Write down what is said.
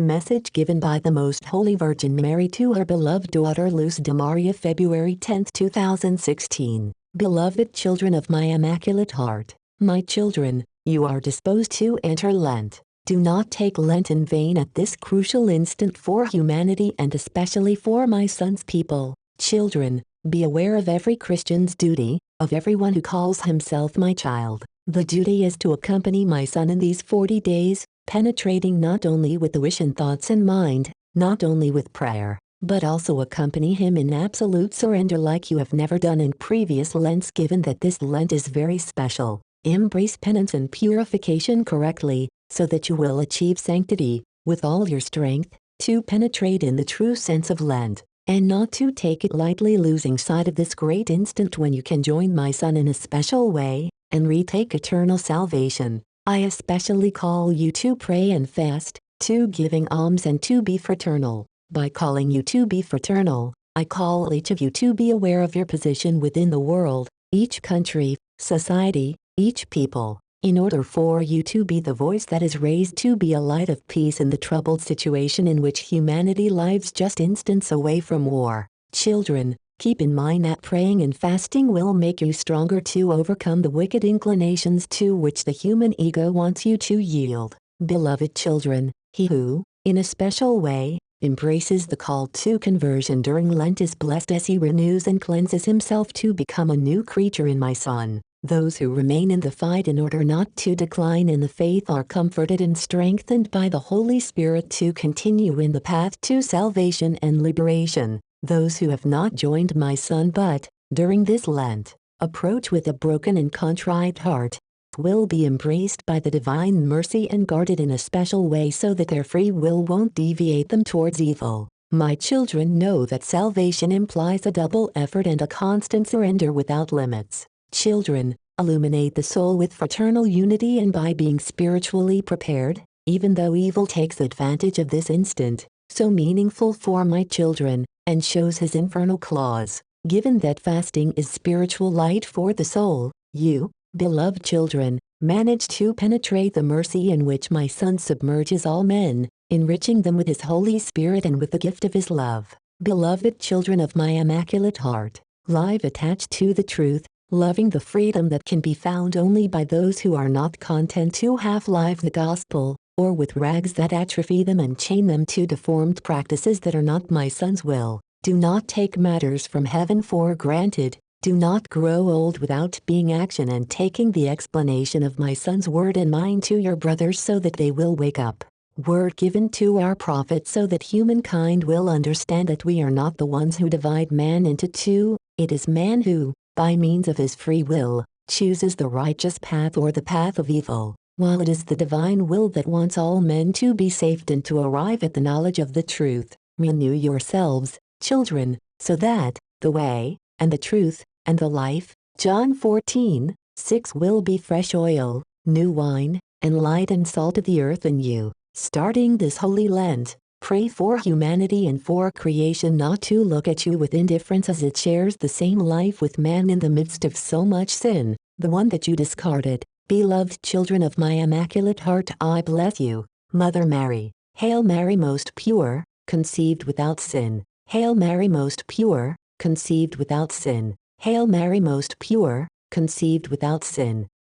Message given by the Most Holy Virgin Mary to her beloved daughter Luz de Maria, February 10, 2016. Beloved children of my Immaculate Heart, my children, you are disposed to enter Lent. Do not take Lent in vain at this crucial instant for humanity and especially for my son's people. Children, be aware of every Christian's duty, of everyone who calls himself my child. The duty is to accompany my son in these 40 days, penetrating not only with the wish and thoughts in mind, not only with prayer, but also accompany him in absolute surrender like you have never done in previous Lents. Given that this Lent is very special, embrace penance and purification correctly, so that you will achieve sanctity, with all your strength, to penetrate in the true sense of Lent, and not to take it lightly, losing sight of this great instant when you can join my son in a special way, and retake eternal salvation. I especially call you to pray and fast, to giving alms and to be fraternal. By calling you to be fraternal, I call each of you to be aware of your position within the world, each country, society, each people, in order for you to be the voice that is raised to be a light of peace in the troubled situation in which humanity lives just instants away from war. Children, keep in mind that praying and fasting will make you stronger to overcome the wicked inclinations to which the human ego wants you to yield. Beloved children, he who, in a special way, embraces the call to conversion during Lent is blessed as he renews and cleanses himself to become a new creature in my Son. Those who remain in the fight in order not to decline in the faith are comforted and strengthened by the Holy Spirit to continue in the path to salvation and liberation. Those who have not joined my Son but, during this Lent, approach with a broken and contrite heart, will be embraced by the divine mercy and guarded in a special way so that their free will won't deviate them towards evil. My children know that salvation implies a double effort and a constant surrender without limits. Children, illuminate the soul with fraternal unity, and by being spiritually prepared, even though evil takes advantage of this instant, so meaningful for my children, and shows his infernal claws. Given that fasting is spiritual light for the soul, you, beloved children, manage to penetrate the mercy in which my Son submerges all men, enriching them with his Holy Spirit and with the gift of his love. Beloved children of my Immaculate Heart, live attached to the truth, loving the freedom that can be found only by those who are not content to half-live the gospel, or with rags that atrophy them and chain them to deformed practices that are not my Son's will. Do not take matters from heaven for granted. Do not grow old without being action and taking the explanation of my Son's word and mine to your brothers so that they will wake up. Word given to our prophet so that humankind will understand that we are not the ones who divide man into two. It is man who, by means of his free will, chooses the righteous path or the path of evil, while it is the divine will that wants all men to be saved and to arrive at the knowledge of the truth. Renew yourselves, children, so that the way, and the truth, and the life, John 14:6 will be fresh oil, new wine, and light and salt of the earth in you. Starting this Holy Lent, pray for humanity and for creation not to look at you with indifference as it shares the same life with man in the midst of so much sin, the one that you discarded. Beloved children of my Immaculate Heart, I bless you, Mother Mary. Hail Mary, most pure, conceived without sin. Hail Mary, most pure, conceived without sin. Hail Mary, most pure, conceived without sin.